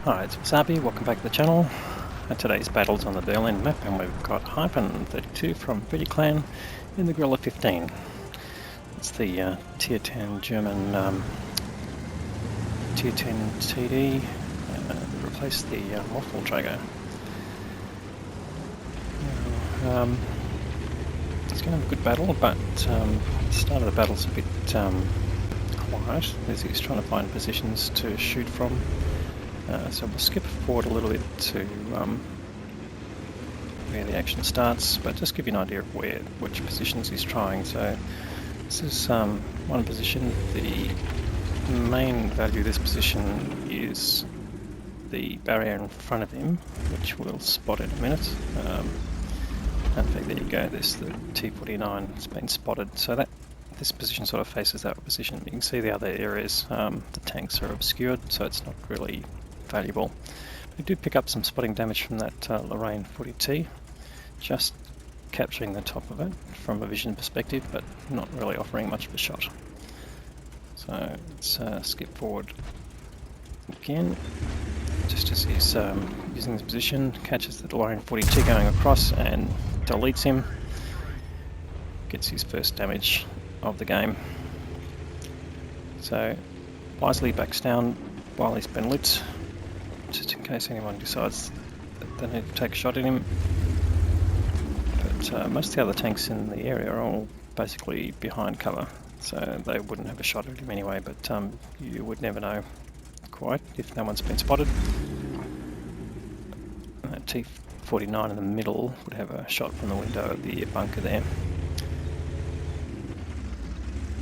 Hi, it's Wasabi, welcome back to the channel. Today's battle's on the Berlin map, and we've got Hyphen32 from Grille clan in the Grille 15. It's the tier 10 German tier 10 TD, replaced the Waffle Trager. It's going to have a good battle, but the start of the battle's a bit quiet as he's trying to find positions to shoot from. So we'll skip forward a little bit to where the action starts, but just give you an idea of which positions he's trying. So this is one position. The main value of this position is the barrier in front of him, which we'll spot in a minute. In fact, there you go, there's the T49 has been spotted. So that this position sort of faces that position. You can see the other areas, the tanks are obscured, so it's not really valuable. We do pick up some spotting damage from that Lorraine 40T, just capturing the top of it from a vision perspective, but not really offering much of a shot. So let's skip forward again, just as he's using this position, catches the Lorraine 40T going across and deletes him, gets his first damage of the game. So wisely backs down while he's been lit, just in case anyone decides that they need to take a shot at him. But most of the other tanks in the area are all basically behind cover, so they wouldn't have a shot at him anyway, but you would never know quite if no one's been spotted. T49 in the middle would have a shot from the window of the bunker there.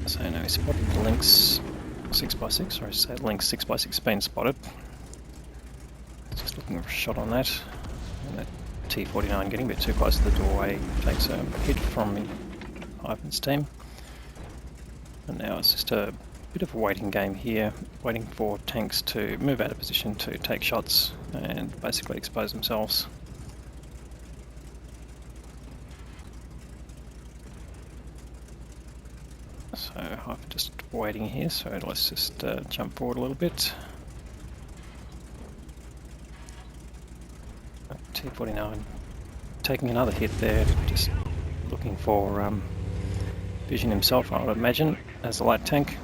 So now he's spotted the Lynx 6x6, or I say Lynx 6x6 been spotted. Just looking for a shot on that. And that T49 getting a bit too close to the doorway, takes a hit from Hyphen's team. And now it's just a bit of a waiting game here, waiting for tanks to move out of position to take shots and basically expose themselves. So I'm just waiting here, so let's just jump forward a little bit. T49 taking another hit there, just looking for vision himself, I would imagine, as a light tank.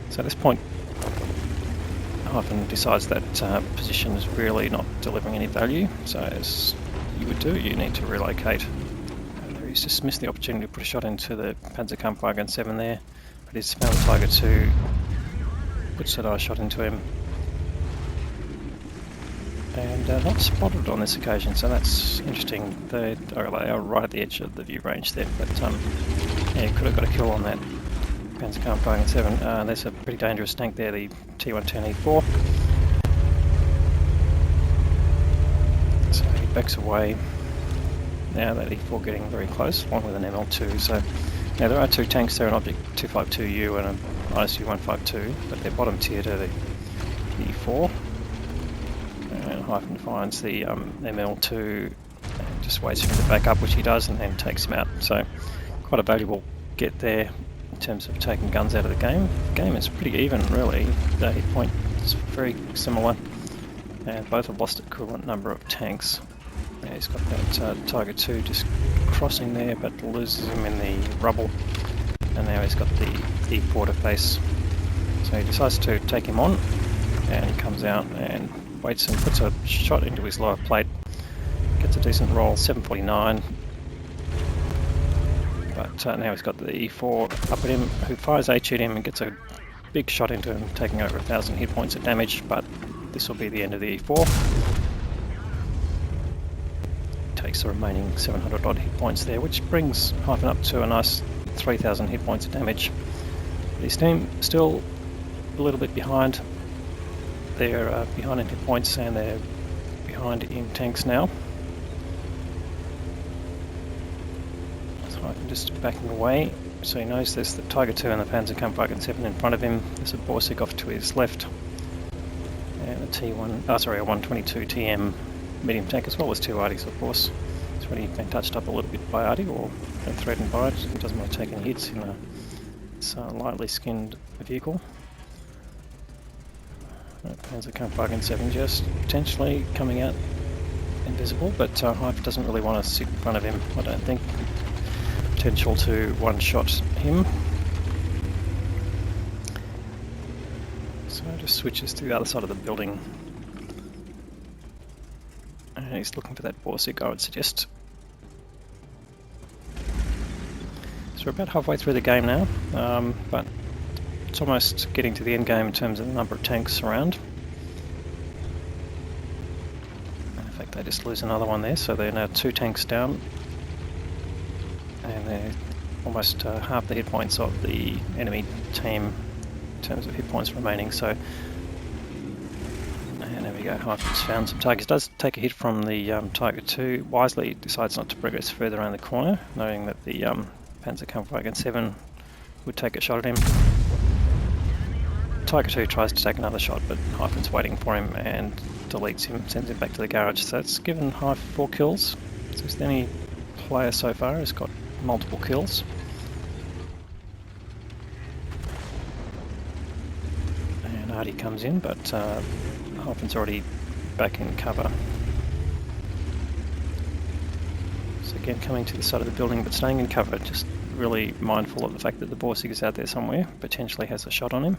So at this point, Hyphen decides that position is really not delivering any value, so as you would do, you need to relocate. He's just missed the opportunity to put a shot into the Panzerkampfwagen 7 there, but he's found Tiger 2, puts that eye shot into him, and not spotted on this occasion, so that's interesting. They are right at the edge of the view range there, but yeah, could have got a kill on that Panzerkampfwagen 7. There's a pretty dangerous tank there, the T110E4. So he backs away. Now that E4 getting very close, one with an ML2. So now there are two tanks there, an Object 252U and an ISU 152, but they're bottom tier to the E4. And Hyphen finds the ML2 and just waits for him to back up, which he does, and then takes him out. So quite a valuable get there in terms of taking guns out of the game. The game is pretty even, really. The hit point is very similar, and both have lost an equivalent number of tanks. Yeah, he's got that Tiger 2 just crossing there, but loses him in the rubble, and now he's got the E4 to face. So he decides to take him on, and he comes out and waits and puts a shot into his lower plate. Gets a decent roll, 749. But now he's got the E4 up at him, who fires H at him and gets a big shot into him, taking over 1,000 hit points of damage, but this will be the end of the E4. Takes the remaining 700 odd hit points there, which brings Hyphen up to a nice 3,000 hit points of damage. His team still a little bit behind. They're behind in hit points, and they're behind in tanks now. So Hyphen just backing away, so he knows there's the Tiger 2 and the Panzerkampfwagen 7 in front of him. There's a Borsig off to his left, and a 122 TM medium tank, as well as two Arties, of course. It's already been touched up a little bit by Artie, or threatened by it. He doesn't want to take any hits in a lightly skinned vehicle. WOTCCASIA just potentially coming out invisible, but Hyphen doesn't really want to sit in front of him, I don't think. Potential to one-shot him. So just switches to the other side of the building. And he's looking for that Borsig, I would suggest. So we're about halfway through the game now, but it's almost getting to the end game in terms of the number of tanks around. And in fact, they just lose another one there, so they're now 2 tanks down. And they're almost half the hit points of the enemy team in terms of hit points remaining. So, and there we go, Hyphen's found some targets. Does take a hit from the Tiger 2. Wisely decides not to progress further around the corner, knowing that the Panzerkampfwagen 7 would take a shot at him. Tiger 2 tries to take another shot, but Hyphen's waiting for him and deletes him, sends him back to the garage. So that's given Hyphen 4 kills. So it's the only player so far who's got multiple kills. And Artie comes in, but Hyphen's already back in cover. So again, coming to the side of the building, but staying in cover, just really mindful of the fact that the Borsig is out there somewhere, potentially has a shot on him.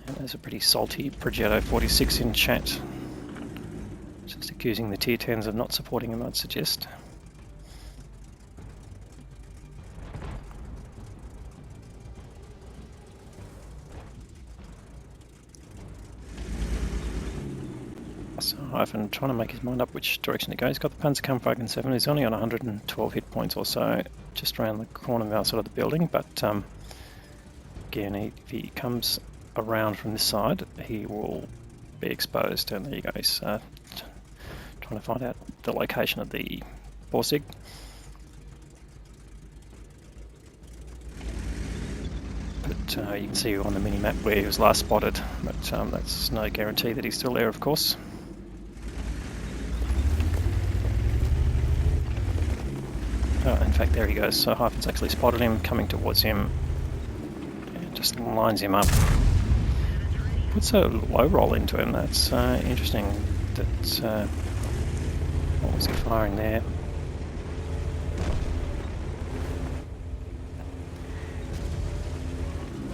And there's a pretty salty Progetto 46 in chat, just accusing the tier 10s of not supporting him, I'd suggest. So Hyphen trying to make his mind up which direction to go. He's got the Panzerkampfwagen 7. He's only on 112 hit points or so, just around the corner of the outside of the building. But again, if he comes around from this side, he will be exposed. And there you go. He's trying to find out the location of the Borsig. But you can see on the mini-map where he was last spotted. But that's no guarantee that he's still there, of course. Oh, in fact, there he goes. So Hyphen's actually spotted him, coming towards him, and just lines him up. Puts a low roll into him. That's interesting. That's what was he firing there?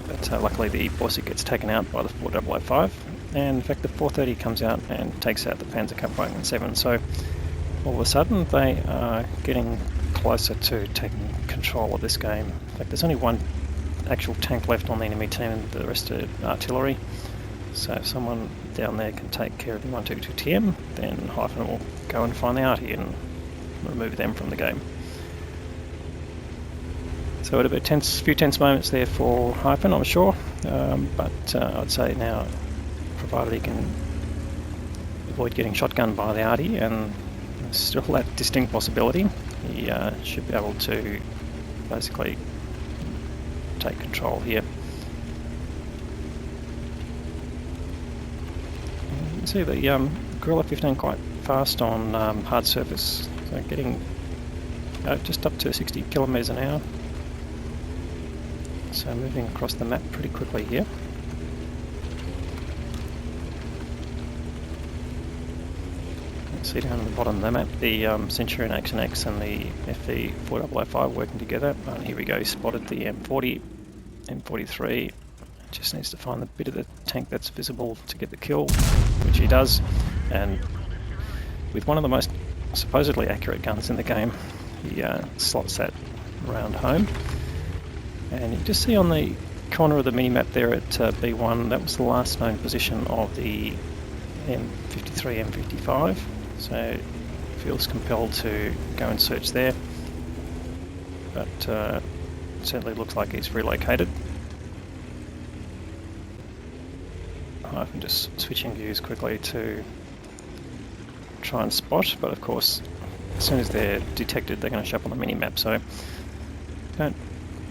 But luckily the Borsig gets taken out by the 4005, and in fact the 430 comes out and takes out the Panzerkampfwagen 7. So all of a sudden they are getting closer to taking control of this game. In fact, there's only one actual tank left on the enemy team, and the rest are artillery. So if someone down there can take care of the 122 TM, then Hyphen will go and find the arty and remove them from the game. So a few tense moments there for Hyphen, I'm sure, but I'd say now, provided he can avoid getting shotgunned by the arty, and there's still that distinct possibility, he should be able to basically take control here. You can see the Grille 15 quite fast on hard surface, so getting just up to 60 kilometers an hour. So moving across the map pretty quickly here. See down at the bottom of the map, the Centurion Action X and the FV 4005 working together. And here we go, spotted the M40, M43. Just needs to find the bit of the tank that's visible to get the kill, which he does. And with one of the most supposedly accurate guns in the game, he slots that round home. And you just see on the corner of the mini-map there at B1, that was the last known position of the M53, M55. So feels compelled to go and search there, but it certainly looks like he's relocated. I'm just switching views quickly to try and spot, but of course as soon as they're detected they're going to show up on the mini-map, so don't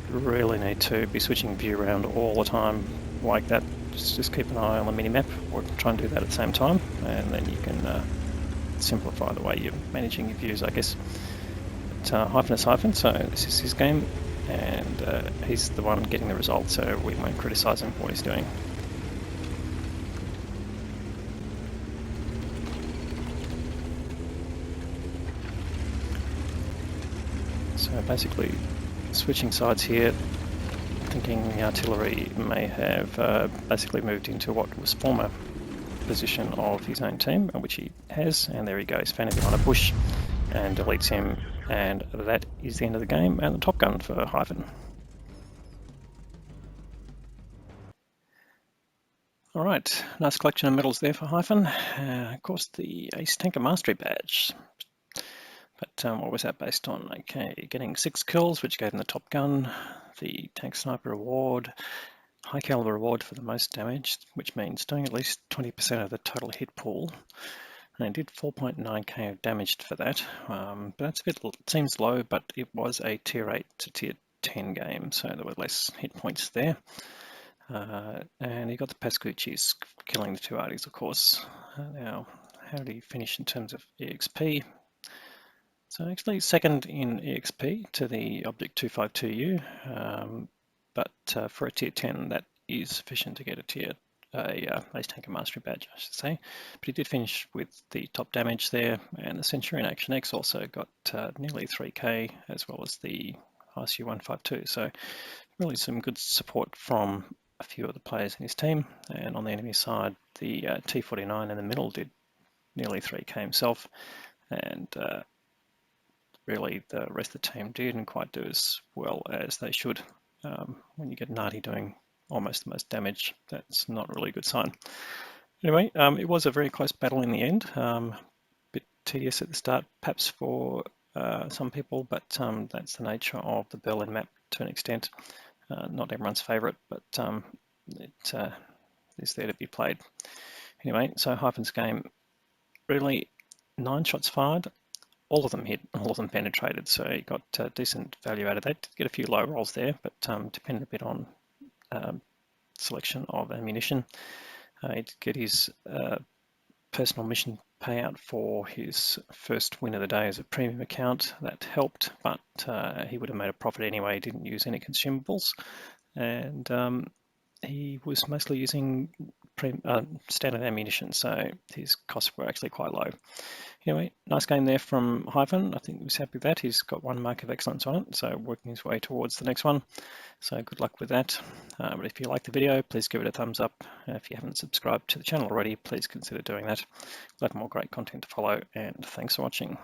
really need to be switching view around all the time like that. Just keep an eye on the mini-map, or try and do that at the same time, and then you can simplify the way you're managing your views, I guess. Hyphen is Hyphen, so this is his game, and he's the one getting the result, so we won't criticise him for what he's doing. So basically, switching sides here, thinking the artillery may have basically moved into what was former position of his own team, which he has, and there he goes, fanning behind a bush and deletes him, and that is the end of the game and the top gun for Hyphen. Alright, nice collection of medals there for Hyphen. Of course, the Ace Tanker Mastery Badge. But what was that based on? Okay, getting 6 kills, which gave him the top gun, the Tank Sniper Award, high caliber reward for the most damage, which means doing at least 20% of the total hit pool. And I did 4.9k of damage for that, but that's a bit, seems low, but it was a tier 8 to tier 10 game, so there were less hit points there. And he got the Pascucci's, killing the 2 arties, of course. Now, how did he finish in terms of EXP? So actually second in EXP to the Object 252U, but for a tier 10 that is sufficient to get a Ace Tanker Mastery Badge, I should say. But he did finish with the top damage there, and the Centurion Action X also got nearly 3k, as well as the ICU 152. So really some good support from a few of the players in his team. And on the enemy side, the T49 in the middle did nearly 3k himself, and really the rest of the team didn't quite do as well as they should. When you get an arty doing almost the most damage, that's not a really good sign. Anyway, it was a very close battle in the end. A bit tedious at the start, perhaps for some people, but that's the nature of the Berlin map to an extent. Not everyone's favourite, but it is there to be played. Anyway, so Hyphen's game, really 9 shots fired, all of them hit, all of them penetrated, so he got decent value out of that. Did get a few low rolls there, but depended a bit on selection of ammunition. He did get his personal mission payout for his first win of the day as a premium account. That helped, but he would have made a profit anyway. He didn't use any consumables, and he was mostly using standard ammunition, so his costs were actually quite low. Anyway, nice game there from Hyphen. I think he was happy with that. He's got 1 mark of excellence on it, so working his way towards the next one. So good luck with that. But if you like the video, please give it a thumbs up. If you haven't subscribed to the channel already, please consider doing that. We'll have more great content to follow, and thanks for watching.